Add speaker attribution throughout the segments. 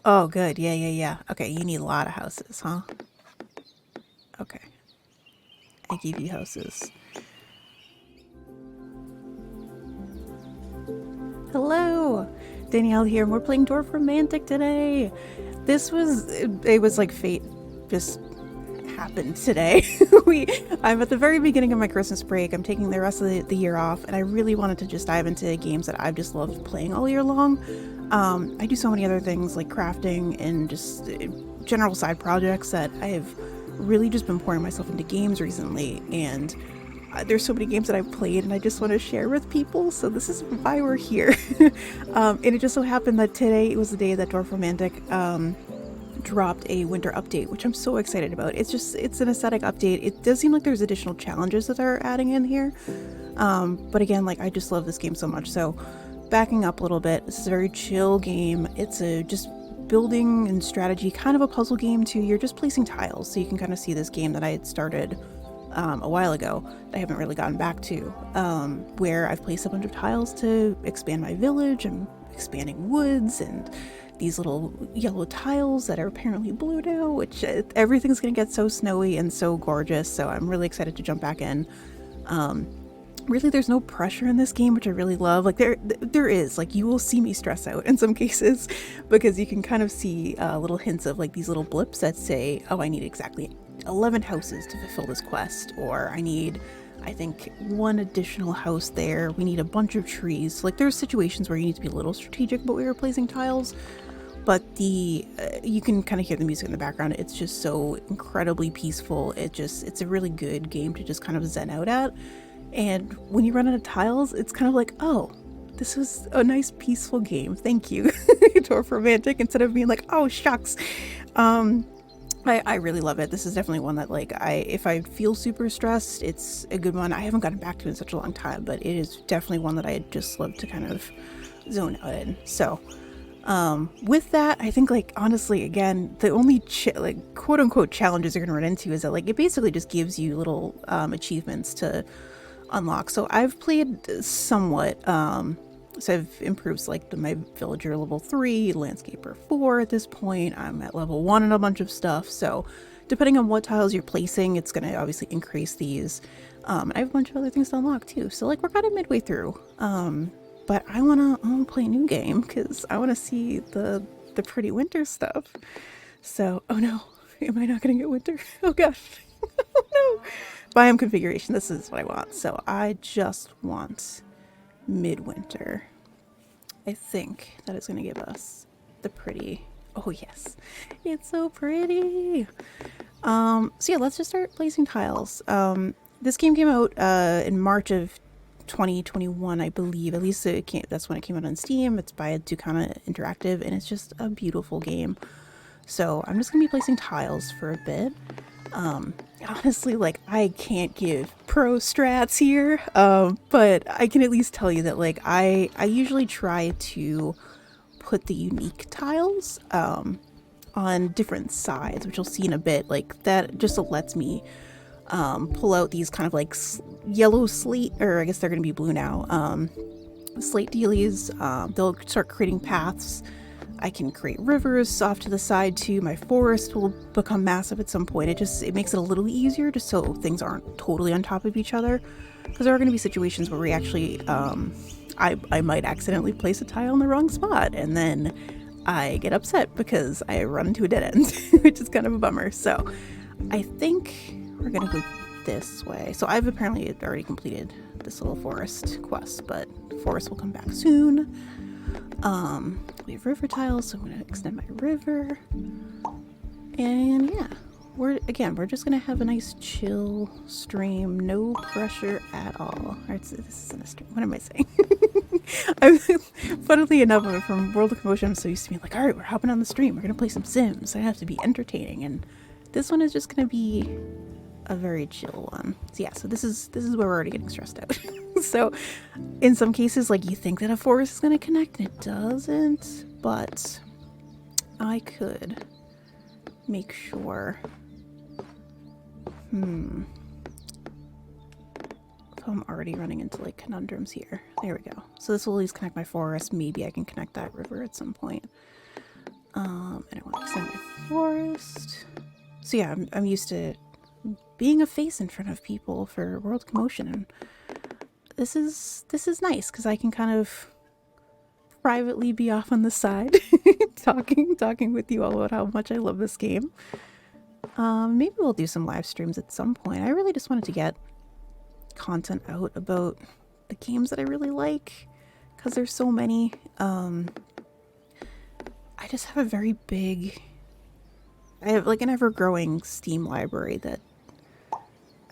Speaker 1: Oh, good. Yeah, yeah, yeah. Okay, you need a lot of houses, huh? Okay, I give you houses. Hello, Danielle here, and we're playing Dwarf Romantic today. It was like fate just happened today. I'm at the very beginning of my Christmas break. I'm taking the rest of the year off, and I really wanted to just dive into games that I've just loved playing all year long. I do so many other things like crafting and just general side projects that I've really just been pouring myself into games recently, and there's so many games that I've played and I just want to share with people, so this is why we're here. And it just so happened that today was the day that Dwarf Romantic dropped a winter update, which I'm so excited about. It's an aesthetic update. It does seem like there's additional challenges that they're adding in here. But again, like I just love this game so much. So backing up a little bit, this is a very chill game. It's a just building and strategy, kind of a puzzle game too. You're just placing tiles, so you can kind of see this game that I had started a while ago that I haven't really gotten back to, where I've placed a bunch of tiles to expand my village. I'm expanding woods and these little yellow tiles that are apparently blue now, which everything's gonna get so snowy and so gorgeous. So I'm really excited to jump back in. Really, there's no pressure in this game, which I really love. Like there is, like, you will see me stress out in some cases because you can kind of see little hints of like these little blips that say, oh, I need exactly 11 houses to fulfill this quest, or I need, I think, one additional house there. We need a bunch of trees. Like there's situations where you need to be a little strategic about where you're placing tiles, but the you can kind of hear the music in the background. It's just so incredibly peaceful. It's a really good game to just kind of zen out at. And when you run out of tiles, it's kind of like, oh, this was a nice peaceful game, thank you. Dwarf Romantic, instead of being like, oh shucks. I really love it. This is definitely one that, like, if I feel super stressed, it's a good one. I haven't gotten back to it in such a long time, but it is definitely one that I just love to kind of zone out in. So with that, I think, like, honestly, again, the only like quote unquote challenges you're gonna run into is that, like, it basically just gives you little achievements to unlock. So I've played somewhat. So I've improved, like, my villager level 3, landscaper 4 at this point. I'm at level 1 and a bunch of stuff. So depending on what tiles you're placing, it's going to obviously increase these. I have a bunch of other things to unlock too. So, like, we're kind of midway through. But I want to play a new game because I want to see the pretty winter stuff. So, oh no, am I not going to get winter? Oh gosh. Oh no. Biome configuration, this is what I want. So I just want midwinter. I think that is going to give us the pretty. Oh yes, it's so pretty. So yeah, let's just start placing tiles. This game came out in March of 2021, I believe. At least that's when it came out on Steam. It's by Ducana Interactive, and it's just a beautiful game. So I'm just gonna be placing tiles for a bit. Honestly, like, I can't give pro strats here, but I can at least tell you that, like, I usually try to put the unique tiles on different sides, which you'll see in a bit. Like, that just lets me pull out these kind of like yellow slate, or I guess they're going to be blue now, slate dealies. They'll start creating paths. I can create rivers off to the side too. My forest will become massive at some point. It makes it a little easier just so things aren't totally on top of each other. Because there are going to be situations where we actually, I might accidentally place a tile in the wrong spot, and then I get upset because I run into a dead end, which is kind of a bummer. So I think we're going to go this way. So I've apparently already completed this little forest quest, but forest will come back soon. We have river tiles, so I'm going to extend my river. And yeah, we're just going to have a nice chill stream, no pressure at all. Alright, so this isn't a stream. What am I saying? Funnily enough, from World of Commotion, I'm so used to being like, alright, we're hopping on the stream. We're going to play some Sims. I have to be entertaining. And this one is just going to be a very chill one. So yeah, so this is where we're already getting stressed out. So in some cases, like, you think that a forest is going to connect and it doesn't, but I could make sure. If I'm already running into, like, conundrums here. There we go. So this will at least connect my forest. Maybe I can connect that river at some point. forest. So yeah, I'm used to being a face in front of people for World Commotion, and this is nice because I can kind of privately be off on the side talking with you all about how much I love this game. Maybe we'll do some live streams at some point. I really just wanted to get content out about the games that I really like because there's so many. I just have a very big, I have like an ever-growing Steam library that,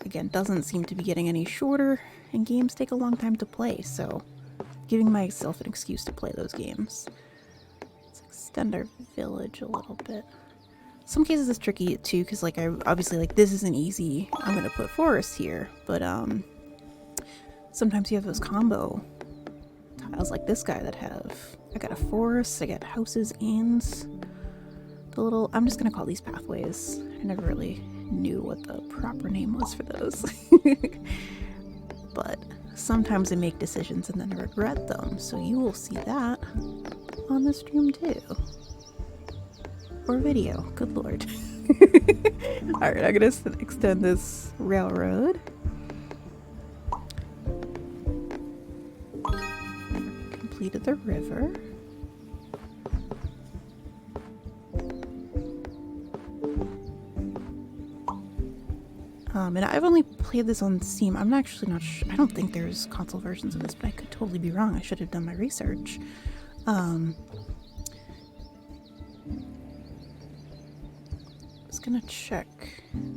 Speaker 1: again, doesn't seem to be getting any shorter, and games take a long time to play, so giving myself an excuse to play those games. Let's extend our village a little bit. Some cases it's tricky too, because like I obviously like this isn't easy. I'm gonna put forest here, but sometimes you have those combo tiles like this guy that have, I got a forest, I got houses and the little, I'm just gonna call these pathways. I never really knew what the proper name was for those. But sometimes I make decisions and then I regret them, so you will see that on the stream too. Or video, good lord. Alright, I'm gonna extend this railroad. Completed the river. And I've only played this on Steam. I'm actually not sure. I don't think there's console versions of this, but I could totally be wrong. I should have done my research. Gonna check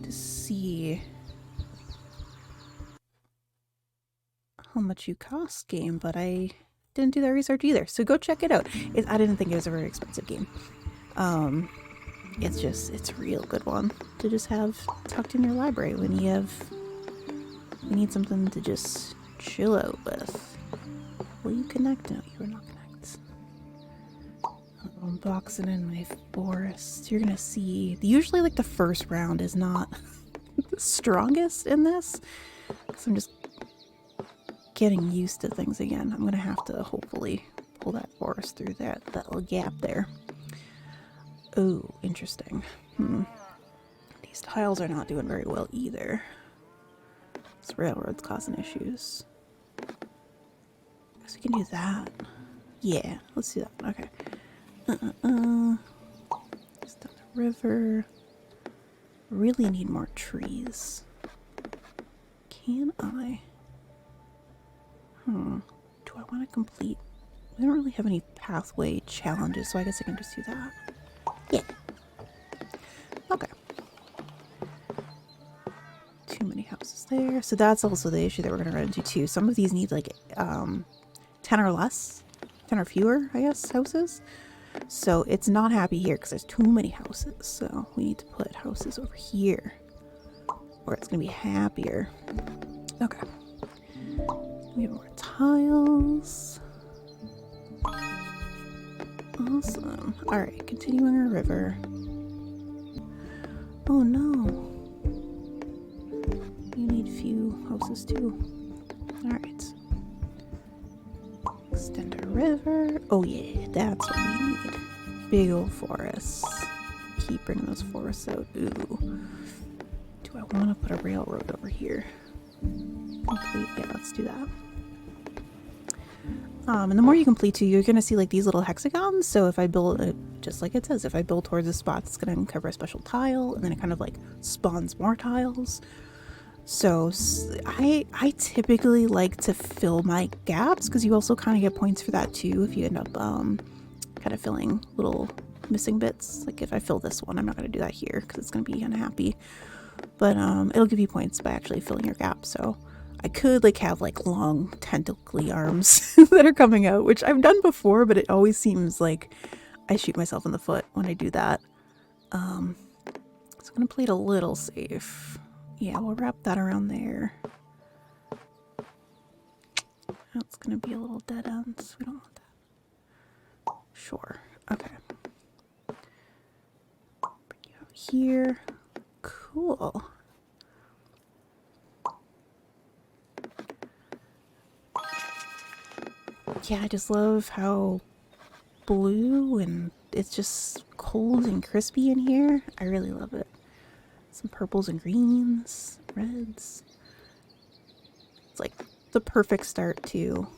Speaker 1: to see how much you cost game, but I didn't do that research either, so go check it out. I didn't think it was a very expensive game. It's a real good one to just have tucked in your library when you need something to just chill out with. Will you connect? No, you are not connect. I'm boxing in my forest. You're gonna see, usually like the first round is not the strongest in this, because I'm just getting used to things again. I'm gonna have to hopefully pull that forest through that little gap there. Oh, interesting. These tiles are not doing very well either. This railroad's causing issues. Guess we can do that. Yeah, let's do that. Okay. Just down the river. Really need more trees. Can I? Do I want to complete? We don't really have any pathway challenges, so I guess I can just do that. Yeah. Okay. Too many houses there. So that's also the issue that we're going to run into too. Some of these need like 10 or less, 10 or fewer, I guess, houses. So it's not happy here because there's too many houses. So we need to put houses over here or it's going to be happier. Okay. We have more tiles. Awesome. Alright, continuing our river. Oh no. You need few houses too. Alright. Extend our river. Oh yeah, that's what we need. Big old forests. Keep bringing those forests out. Ooh. Do I want to put a railroad over here? Complete. Yeah, let's do that. And the more you complete too, you're going to see like these little hexagons. So if I build it, just like it says, if I build towards a spot, it's going to uncover a special tile, and then it kind of like spawns more tiles. So I typically like to fill my gaps because you also kind of get points for that too if you end up kind of filling little missing bits. Like if I fill this one, I'm not going to do that here because it's going to be unhappy. But it'll give you points by actually filling your gap. So I could like have like long tentacly arms that are coming out, which I've done before, but it always seems like I shoot myself in the foot when I do that. So I'm going to play it a little safe. Yeah, we'll wrap that around there. It's going to be a little dead end, so we don't want that. Sure. Okay. Bring you out here. Cool. Yeah, I just love how blue and it's just cold and crispy in here. I really love it. Some purples and greens, reds. It's like the perfect start to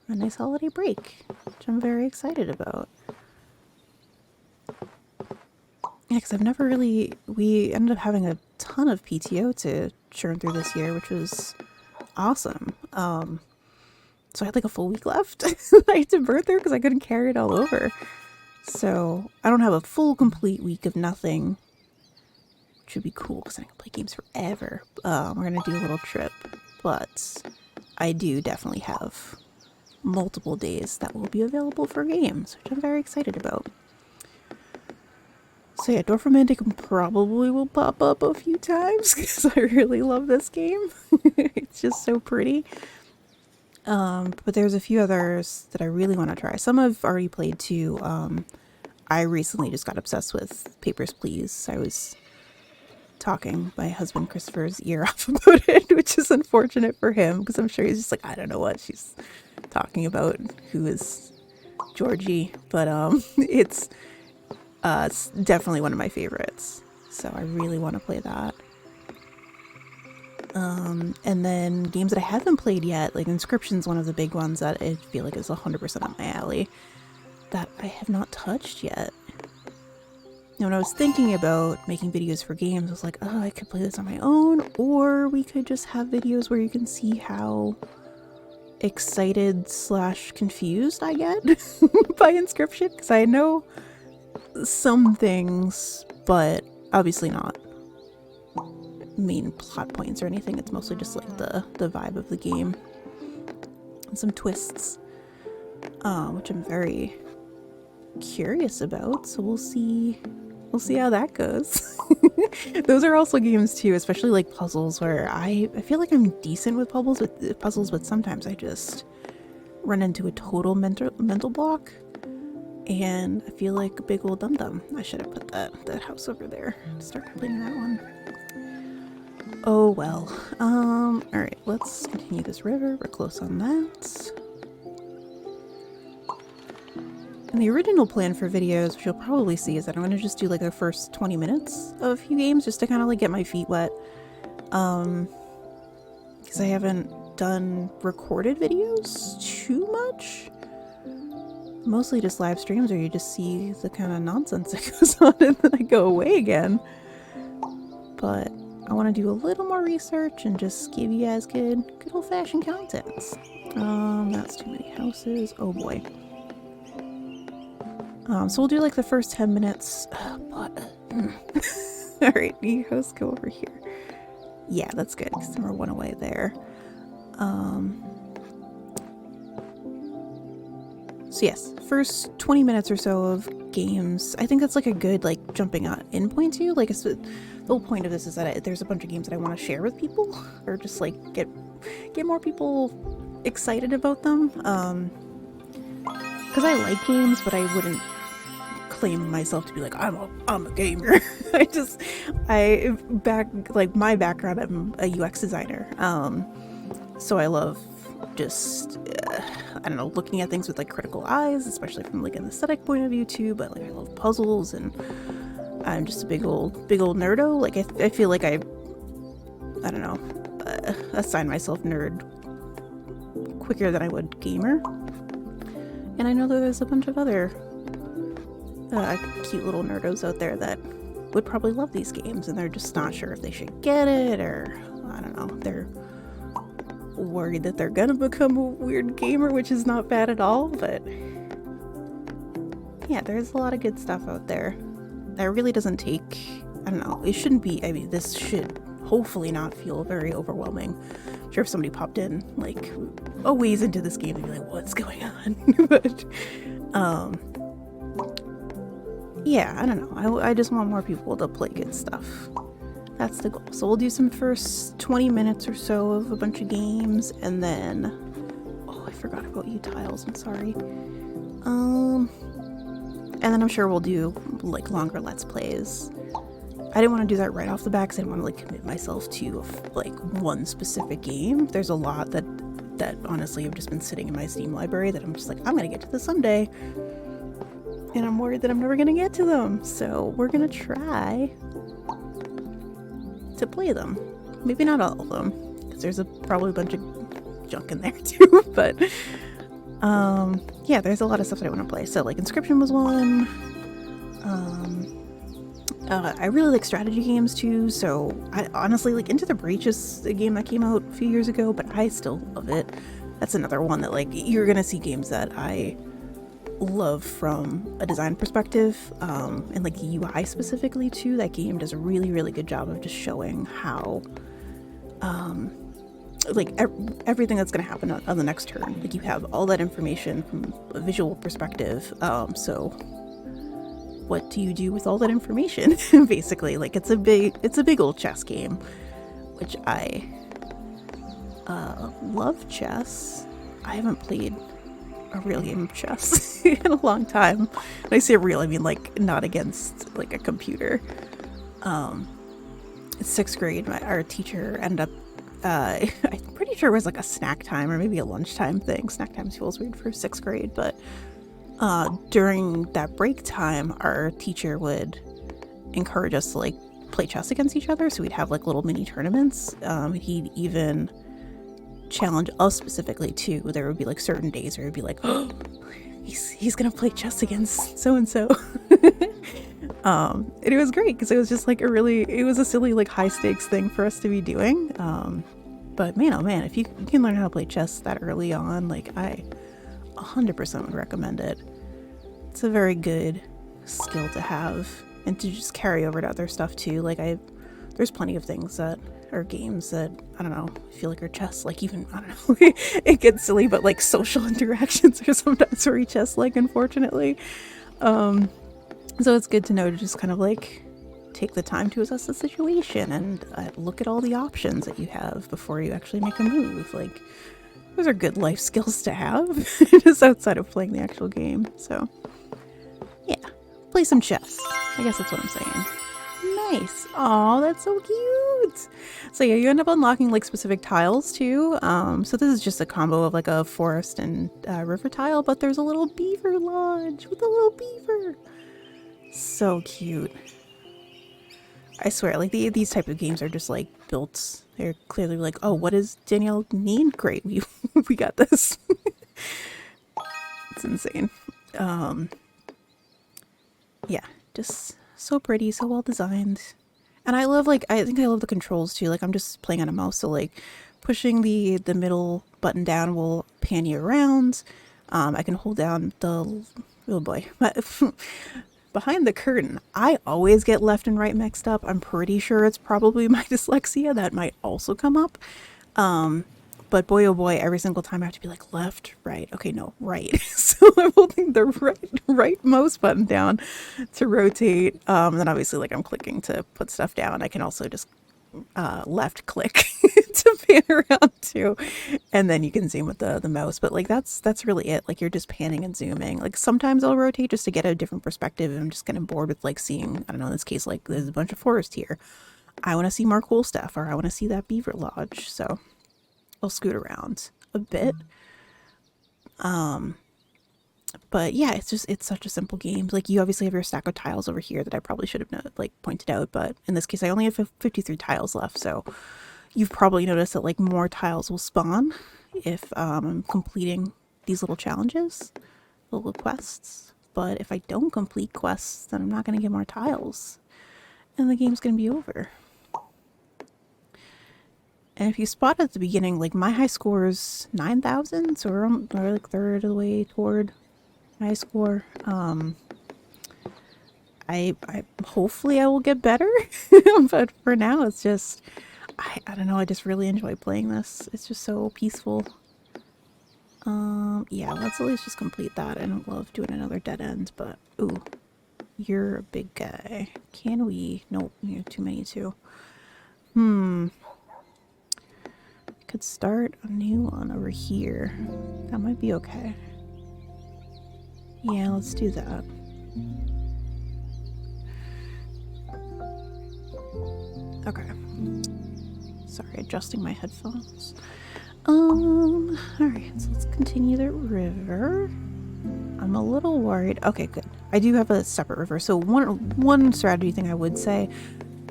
Speaker 1: a nice holiday break, which I'm very excited about. Yeah, because we ended up having a ton of PTO to churn through this year, which was awesome. So I had like a full week left I had to burn through because I couldn't carry it all over. So I don't have a full complete week of nothing, which would be cool because I can play games forever. We're going to do a little trip, but I do definitely have multiple days that will be available for games, which I'm very excited about. So yeah, Dorfromantic probably will pop up a few times because I really love this game. It's just so pretty. But there's a few others that I really want to try. Some I've already played too. I recently just got obsessed with Papers, Please. I was talking my husband Christopher's ear off about it, which is unfortunate for him because I'm sure he's just like, I don't know what she's talking about. Who is Georgie? But it's definitely one of my favorites. So I really want to play that. And then games that I haven't played yet, like Inscription's one of the big ones that I feel like is 100% up my alley that I have not touched yet. Now, when I was thinking about making videos for games, I was like, oh, I could play this on my own, or we could just have videos where you can see how excited / confused I get by Inscription, because I know some things, but obviously not main plot points or anything. It's mostly just like the vibe of the game and some twists, which I'm very curious about. So we'll see how that goes. Those are also games too, especially like puzzles, where I feel like I'm decent with puzzles, but sometimes I just run into a total mental block, and I feel like a big old dum-dum. I should have put that house over there to start completing that one. Oh well. Alright, let's continue this river. We're close on that. And the original plan for videos, which you'll probably see, is that I'm going to just do like the first 20 minutes of a few games just to kind of like get my feet wet. Because I haven't done recorded videos too much. Mostly just live streams where you just see the kind of nonsense that goes on and then I go away again. But I want to do a little more research and just give you guys good old-fashioned content. That's too many houses. Oh boy. So we'll do like the first 10 minutes. Alright, you hosts go over here. Yeah, that's good, because then we're one away there. So yes, first 20 minutes or so of games. I think that's like a good like jumping in point to. Like the whole point of this is that there's a bunch of games that I want to share with people, or just like get more people excited about them. Because I like games, but I wouldn't claim myself to be like I'm a gamer. My background, I'm a UX designer. So I love just I don't know, looking at things with like critical eyes, especially from like an aesthetic point of view too. But like I love puzzles, and I'm just a big old nerdo. Like I feel like I don't know, assign myself nerd quicker than I would gamer. And I know that there's a bunch of other cute little nerdos out there that would probably love these games, and they're just not sure if they should get it, or I don't know, they're worried that they're gonna become a weird gamer, which is not bad at all. But yeah, there's a lot of good stuff out there that really doesn't take, I don't know, it shouldn't be, I mean, this should hopefully not feel very overwhelming. I'm sure if somebody popped in like a ways into this game, they'd be like, what's going on? But yeah, I don't know, I just want more people to play good stuff. That's the goal. So we'll do some first 20 minutes or so of a bunch of games, and then oh, I forgot about you tiles, I'm sorry. And then I'm sure we'll do like longer let's plays. I didn't want to do that right off the bat because I didn't want to like commit myself to like one specific game. There's a lot that honestly have just been sitting in my Steam library that I'm just like, I'm gonna get to this someday. And I'm worried that I'm never gonna get to them. So we're gonna try to play them. Maybe not all of them, because there's probably a bunch of junk in there too. But yeah, there's a lot of stuff that I want to play. So like Inscryption was one. I really like strategy games too, so I honestly like Into the Breach is a game that came out a few years ago, but I still love it. That's another one that like you're gonna see games that I love from a design perspective, and like UI specifically too. That game does a really good job of just showing how like everything that's going to happen on the next turn. Like you have all that information from a visual perspective, so what do you do with all that information? Basically, like it's a big old chess game, which I love chess. I haven't played a real game of chess in a long time. When I say real, I mean like not against like a computer. In 6th grade, our teacher ended up I'm pretty sure it was like a snack time or maybe a lunchtime thing. Snack time feels weird for 6th grade, but during that break time, our teacher would encourage us to like play chess against each other. So we'd have like little mini tournaments. He'd even challenge us specifically too. There would be like certain days where it'd be like, oh, he's gonna play chess against so and so. And it was great because it was just like it was a silly like high stakes thing for us to be doing. But man, oh man, if you can learn how to play chess that early on, like I 100% would recommend it. It's a very good skill to have and to just carry over to other stuff too. Like there's plenty of things that are games that, I don't know, I feel like are chess, like even, I don't know, it gets silly, but like social interactions are sometimes very chess-like, unfortunately. So it's good to know to just kind of like take the time to assess the situation and look at all the options that you have before you actually make a move. Like, those are good life skills to have, just outside of playing the actual game. So, yeah, play some chess. I guess that's what I'm saying. Nice. Oh, that's so cute. So yeah, you end up unlocking like specific tiles too. So this is just a combo of like a forest and river tile, but there's a little beaver lodge with a little beaver. So cute. I swear, like these type of games are just like built. They're clearly like, oh, what does Danielle need? Great, we got this. It's insane. Yeah, just so pretty, so well designed. And I love I think I love the controls too. Like I'm just playing on a mouse, so like pushing the middle button down will pan you around. I can hold down the, oh boy, behind the curtain. I always get left and right mixed up. I'm pretty sure it's probably my dyslexia that might also come up. But boy, oh boy, every single time I have to be like left, right. Okay, no, right. So I'm holding the right mouse button down to rotate. Then obviously like I'm clicking to put stuff down. I can also just left click to pan around too. And then you can zoom with the mouse. But like that's really it. Like you're just panning and zooming. Like sometimes I'll rotate just to get a different perspective. I'm just kind of bored with like seeing, I don't know, in this case, like there's a bunch of forest here. I want to see more cool stuff, or I want to see that beaver lodge. So I'll scoot around a bit. But yeah, it's such a simple game. Like you obviously have your stack of tiles over here that I probably should have pointed out, but in this case I only have 53 tiles left, so you've probably noticed that like more tiles will spawn if I'm completing these little challenges, little quests. But if I don't complete quests, then I'm not going to get more tiles, and the game's going to be over. And if you spot at the beginning, like my high score is 9,000, so we're like third of the way toward high score. I hopefully I will get better, but for now it's just, I don't know, I just really enjoy playing this. It's just so peaceful. Yeah, let's at least just complete that. I don't love doing another dead end, but ooh, you're a big guy. Can we? Nope, you're too many too. Could start a new one over here. That might be okay. Yeah, let's do that. Okay. Sorry, adjusting my headphones. Alright, so let's continue the river. I'm a little worried. Okay, good. I do have a separate river. So one strategy thing I would say,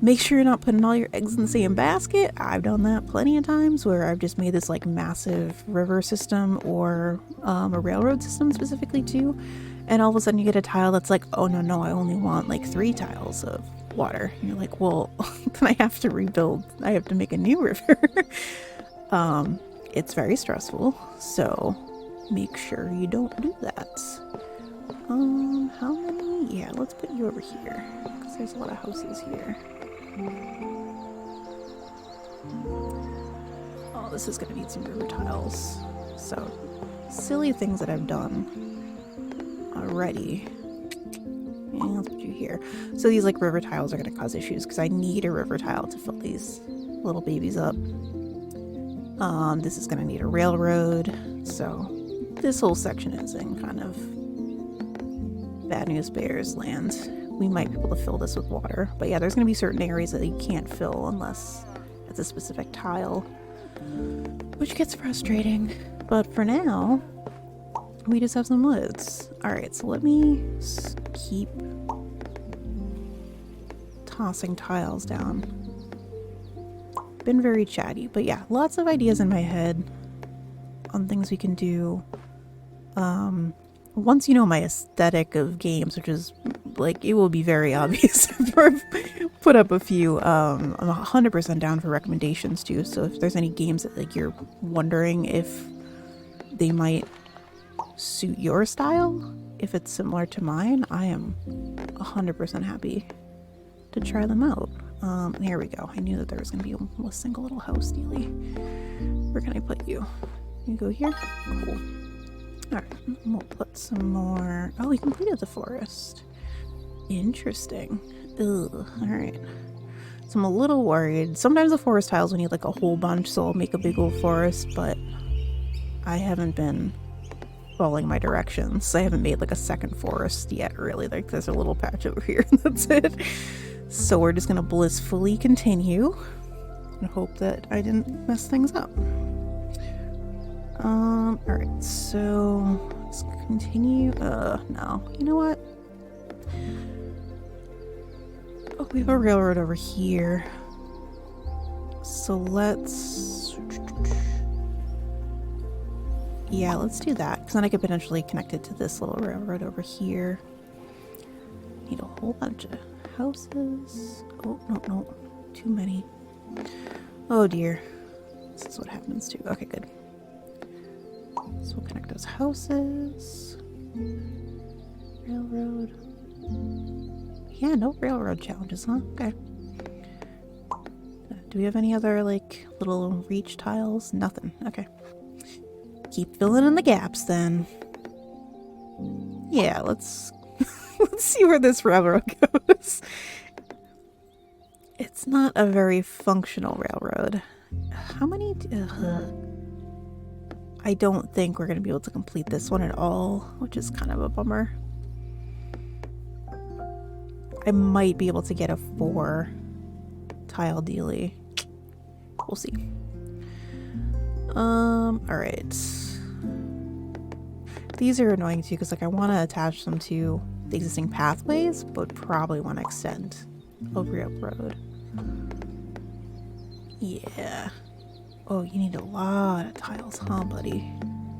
Speaker 1: make sure you're not putting all your eggs in the same basket. I've done that plenty of times where I've just made this like massive river system or a railroad system specifically too. And all of a sudden you get a tile that's like, oh no, I only want like 3 tiles of water. And you're like, well, then I have to rebuild. I have to make a new river. It's very stressful. So make sure you don't do that. How many? Yeah, let's put you over here because there's a lot of houses here. Oh, this is gonna need some river tiles. So, silly things that I've done already. Yeah, let's put you here. So these like river tiles are gonna cause issues because I need a river tile to fill these little babies up. This is gonna need a railroad. So this whole section is in kind of Bad News Bears land. We might be able to fill this with water. But yeah, there's going to be certain areas that you can't fill unless it's a specific tile, which gets frustrating. But for now, we just have some woods. Alright, so let me keep tossing tiles down. Been very chatty, but yeah, lots of ideas in my head on things we can do. Once you know my aesthetic of games, which is like, it will be very obvious if I put up a few. I'm 100% down for recommendations too. So if there's any games that like you're wondering if they might suit your style, if it's similar to mine, I am 100% happy to try them out. Here we go. I knew that there was going to be a single little house dealy. Where can I put you? You go here? Cool. Alright, we'll put some more. Oh, we completed the forest. Interesting. Ugh, alright. So I'm a little worried. Sometimes the forest tiles will need like a whole bunch, so I'll make a big old forest, but I haven't been following my directions. I haven't made like a second forest yet, really. Like there's a little patch over here and that's it. So we're just gonna blissfully continue and hope that I didn't mess things up. Alright, so let's continue. No. You know what? Oh, we have a railroad over here. So let's... Yeah, let's do that. Because then I could potentially connect it to this little railroad over here. Need a whole bunch of houses. Oh, no. Too many. Oh dear. This is what happens too. Okay, good. So we'll connect those houses. Railroad. Yeah, no railroad challenges, huh? Okay. Do we have any other, like, little reach tiles? Nothing. Okay. Keep filling in the gaps, then. Yeah, let's... let's see where this railroad goes. It's not a very functional railroad. How many... I don't think we're going to be able to complete this one at all, which is kind of a bummer. I might be able to get a 4 tile dealy. We'll see. Alright. These are annoying too, because like I want to attach them to the existing pathways, but probably want to extend a railroad. Yeah. Oh, you need a lot of tiles, huh, buddy?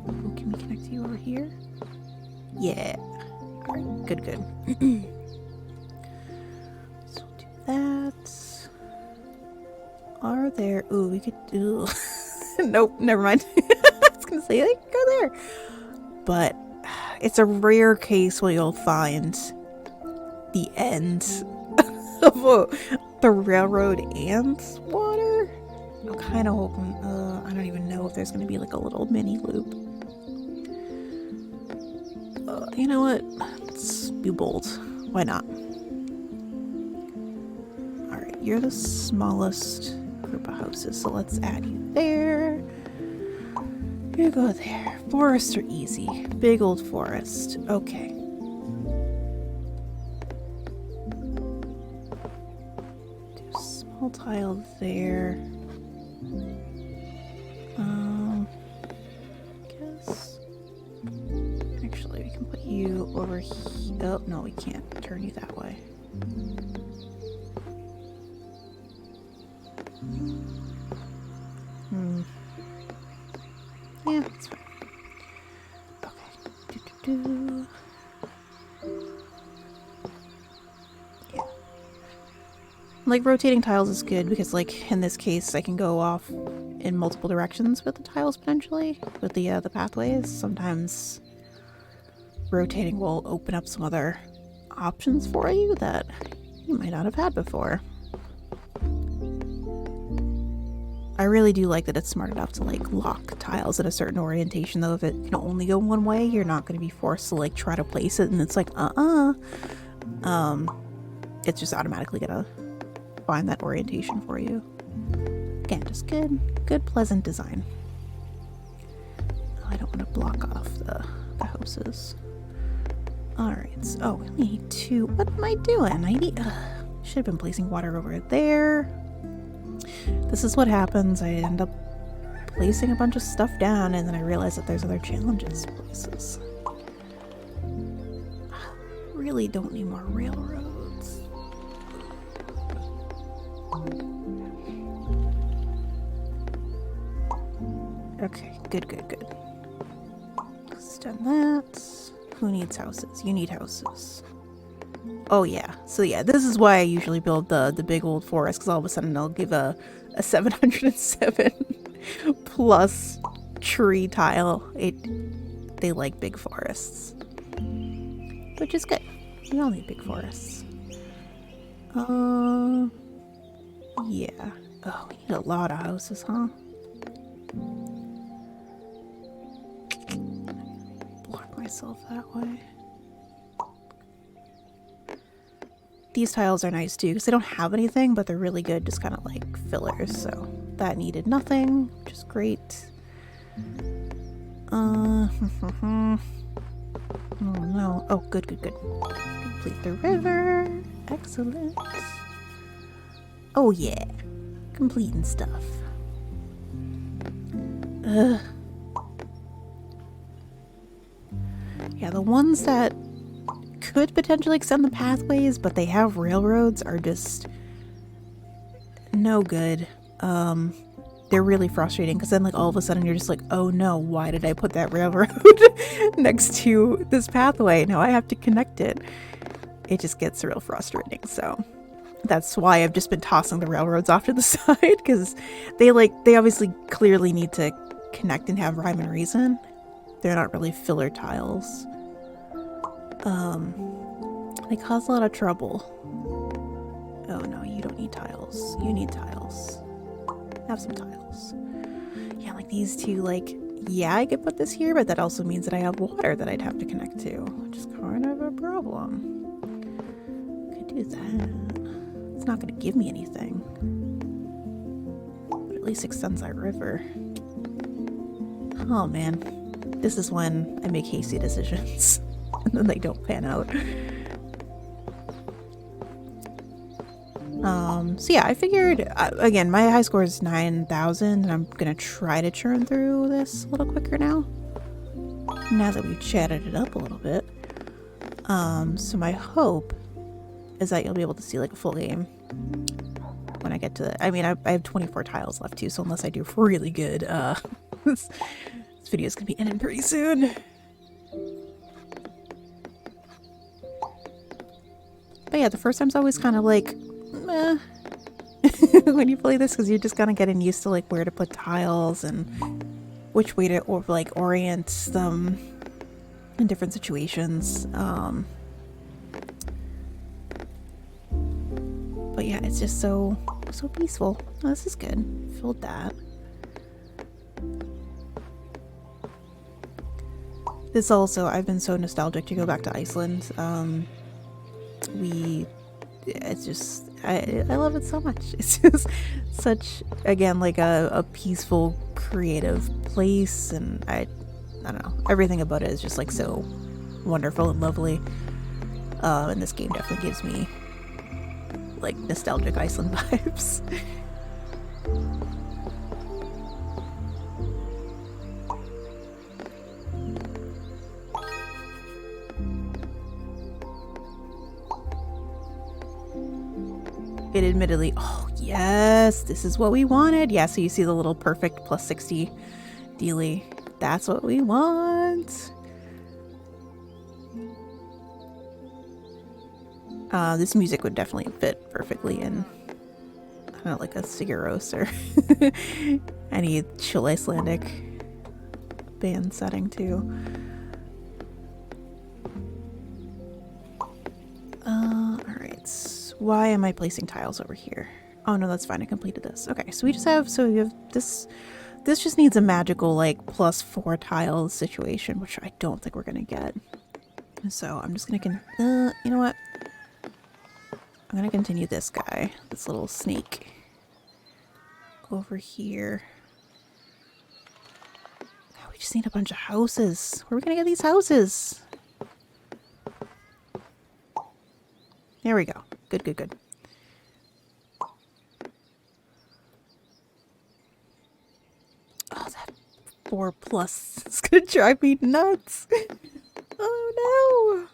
Speaker 1: Oh, can we connect you over here? Yeah. Alright, good. So we'll do that. Are there... Ooh, we could do... Nope, never mind. I was gonna say, like, go there. But it's a rare case where you'll find the end of the railroad and water. I'm kind of hoping, I don't even know if there's going to be like a little mini loop. You know what? Let's be bold. Why not? Alright, you're the smallest group of houses, so let's add you there. You go there. Forests are easy. Big old forest. Okay. Do a small tile there. Guess. Actually, we can put you over here. Oh, no, we can't turn you that way. Yeah, that's fine. Okay. Do. Yeah. Like, rotating tiles is good because, like, in this case, I can go off in multiple directions with the tiles potentially, with the pathways. Sometimes rotating will open up some other options for you that you might not have had before. I really do like that it's smart enough to like lock tiles at a certain orientation, though. If it can only go one way, you're not going to be forced to like try to place it, and it's like it's just automatically gonna find that orientation for you. Again, just good pleasant design. I don't want to block off the houses. Alright, so, oh, we only need 2. What am I doing? I need, should have been placing water over there. This is what happens. I end up placing a bunch of stuff down, and then I realize that there's other challenges places. Really don't need more railroads. Okay, good. Just done that. Who needs houses? You need houses. Oh yeah, so yeah, this is why I usually build the big old forest, because all of a sudden I'll give a 707 plus tree tile. They like big forests, which is good. We all need big forests. Yeah. Oh, we need a lot of houses, huh? Block myself that way. These tiles are nice too, because they don't have anything, but they're really good, just kind of like fillers. So that needed nothing, which is great. Oh no. Oh, good. Complete the river. Excellent. Oh yeah. Completing stuff. Yeah, the ones that could potentially extend the pathways, but they have railroads, are just no good. They're really frustrating, because then like all of a sudden you're just like, oh no, why did I put that railroad next to this pathway? Now I have to connect it. It just gets real frustrating. So that's why I've just been tossing the railroads off to the side, because they obviously clearly need to connect and have rhyme and reason. They're not really filler tiles. They cause a lot of trouble. Oh no, you don't need tiles. You need tiles. Have some tiles. Yeah, like these two, like, yeah, I could put this here, but that also means that I have water that I'd have to connect to, which is kind of a problem. Could do that. It's not gonna give me anything. But at least extends that river. Oh man. This is when I make hasty decisions. And then they don't pan out. So yeah, I figured, again, my high score is 9,000, and I'm gonna try to churn through this a little quicker now that we've chatted it up a little bit. So my hope is that you'll be able to see like a full game when I get to I mean, I have 24 tiles left too, so unless I do really good, this video's gonna be ending pretty soon. But yeah, the first time's always kind of like, meh, when you play this, because you're just kind of getting used to like where to put tiles and which way to orient them in different situations. But yeah, it's just so peaceful. Oh, this is good. Filled that. This also, I've been so nostalgic to go back to Iceland. It's just, I love it so much. It's just such, again, like a peaceful, creative place, and I don't know, everything about it is just like so wonderful and lovely. And this game definitely gives me like nostalgic Iceland vibes. It admittedly, oh yes, this is what we wanted. Yeah, so you see the little perfect plus 60 dealie. That's what we want. This music would definitely fit perfectly in, I don't know, like a Sigur or any chill Icelandic band setting too. Alright, why am I placing tiles over here? Oh no, that's fine, I completed this. Okay, so we have this, just needs a magical like +4 tiles situation, which I don't think we're gonna get. So I'm just gonna, you know what? I'm gonna continue this guy, this little snake over here. Oh, we just need a bunch of houses. Where are we gonna get these houses? There we go. Good, good, good. Oh, that 4+ is gonna drive me nuts. Oh no.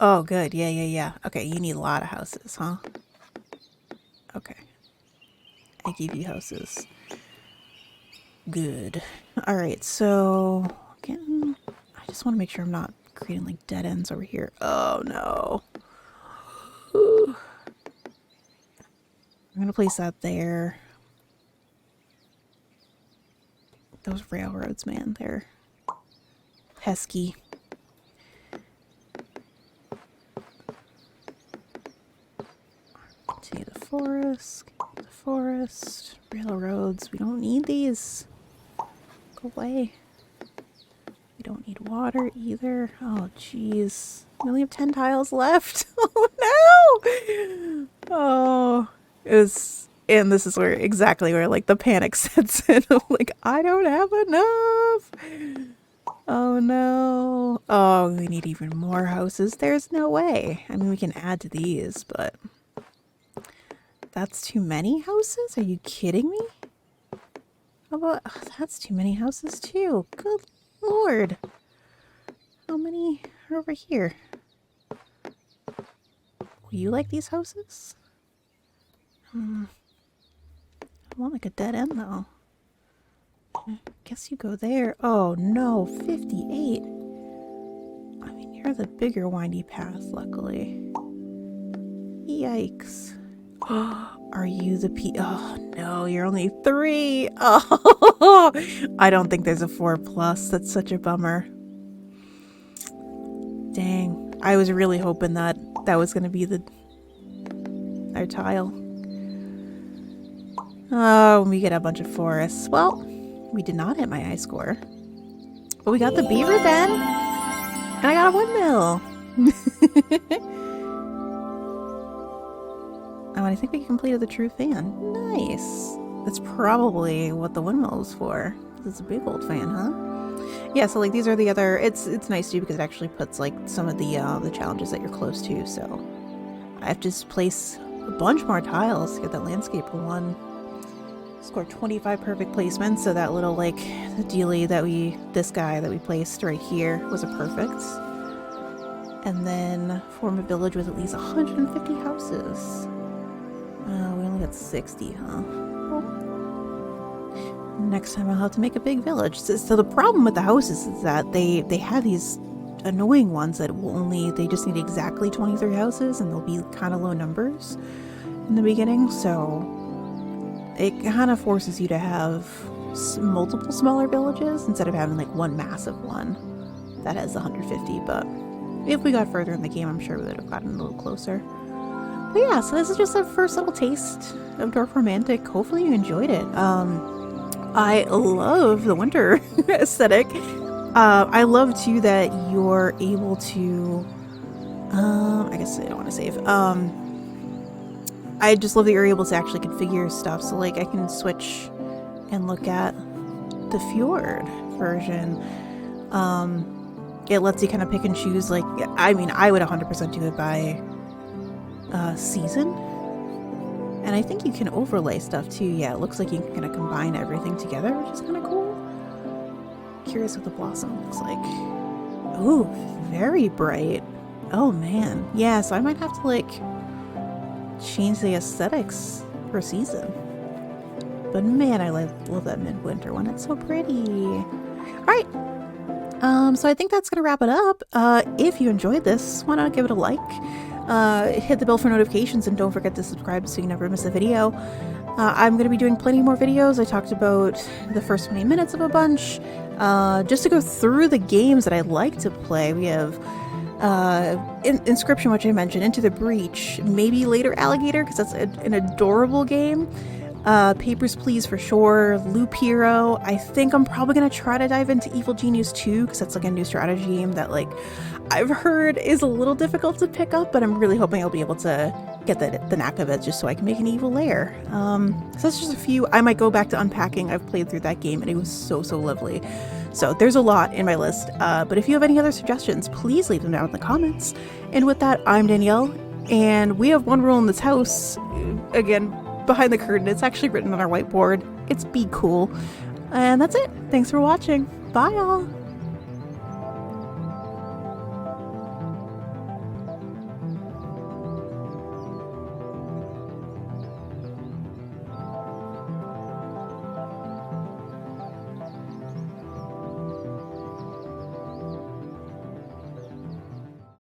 Speaker 1: Oh, good. Yeah, yeah, yeah. Okay, you need a lot of houses, huh? Okay. I give you houses. Good. Alright, so again, I just want to make sure I'm not creating like dead ends over here. Oh no. Ooh. I'm gonna place that there. Those railroads, man, they're pesky. Continue the forest, railroads. We don't need these. Go away. We don't need water either. Oh, jeez. We only have 10 tiles left. Oh, no! Oh, and this is where exactly where like the panic sets in. I'm like, I don't have enough. Oh no. Oh, we need even more houses. There's no way. I mean, we can add to these, but that's too many houses? Are you kidding me? How about, oh, that's too many houses too. Good Lord. How many are over here? Will you like these houses? I want like a dead end though. I guess you go there. Oh no, 58. I mean, you're the bigger windy path, luckily. Yikes. Are you the Oh no, you're only 3. Oh, I don't think there's a 4+. That's such a bummer. Dang. I was really hoping that was going to be our tile. Oh, we get a bunch of forests. Well, we did not hit my high score. But we got the beaver den. And I got a windmill. Oh, and I think we completed the true fan. Nice. That's probably what the windmill is for. It's a big old fan, huh? Yeah, so like these are the other, it's nice too because it actually puts like some of the challenges that you're close to, so I have to just place a bunch more tiles to get that landscape one. Scored 25 perfect placements, so that little like the dealie that this guy that we placed right here was a perfect. And then form a village with at least 150 houses. We only got 60, huh? Well, next time I'll have to make a big village. So the problem with the houses is that they have these annoying ones that they just need exactly 23 houses and they'll be kind of low numbers in the beginning. So it kind of forces you to have multiple smaller villages instead of having like one massive one that has 150. But if we got further in the game, I'm sure we would have gotten a little closer. But yeah, so this is just a first little taste of Dorfromantik. Hopefully you enjoyed it. I love the winter aesthetic. I love too that you're able to, I guess I don't want to save. I just love that you're able to actually configure stuff. So like I can switch and look at the Fjord version. It lets you kind of pick and choose. Like, I mean, I would 100% do it by season, and I think you can overlay stuff too. Yeah, it looks like you can kind of combine everything together, which is kind of cool. Curious what the blossom looks like. Oh, very bright. Oh man, yeah, so I might have to like change the aesthetics per season. But man, I love that midwinter one. It's so pretty. All right. So I think that's going to wrap it up. If you enjoyed this, why not give it a like? Hit the bell for notifications and don't forget to subscribe so you never miss a video. I'm going to be doing plenty more videos. I talked about the first 20 minutes of a bunch. Just to go through the games that I like to play, we have Inscription, which I mentioned, Into the Breach, maybe later Alligator, because that's an adorable game. Papers, Please for sure. Loop Hero. I think I'm probably going to try to dive into Evil Genius 2, because that's like a new strategy game that like I've heard is a little difficult to pick up, but I'm really hoping I'll be able to get the knack of it just so I can make an evil lair. So that's just a few. I might go back to Unpacking. I've played through that game and it was so lovely. So there's a lot in my list, but if you have any other suggestions, please leave them down in the comments. And with that, I'm Danielle, and we have one rule in this house. Again, behind the curtain, it's actually written on our whiteboard. It's be cool. And that's it. Thanks for watching. Bye all.